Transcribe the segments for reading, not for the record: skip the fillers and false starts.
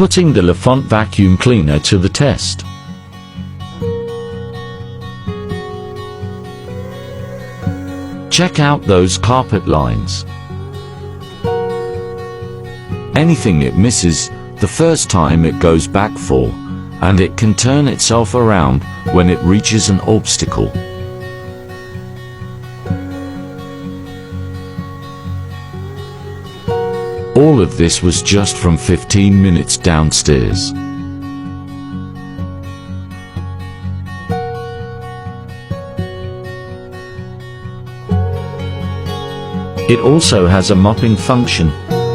putting the Lefant vacuum cleaner to the test. Check out those carpet lines. Anything it misses the first time it goes back for, and it can turn itself around when it reaches an obstacle. All of this was just from 15 minutes downstairs. It also has a mopping function.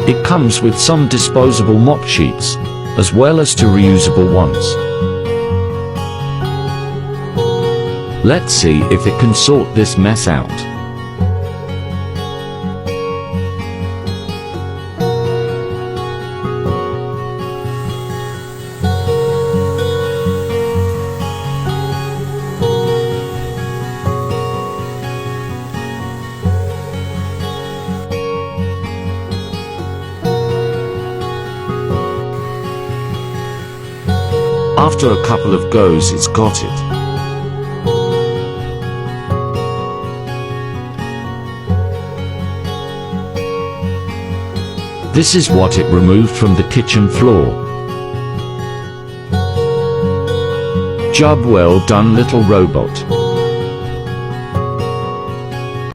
It comes with some disposable mop sheets, as well as two reusable ones. Let's see if it can sort this mess out. After a couple of goes, it's got it. This is what it removed from the kitchen floor. Job well done, little robot.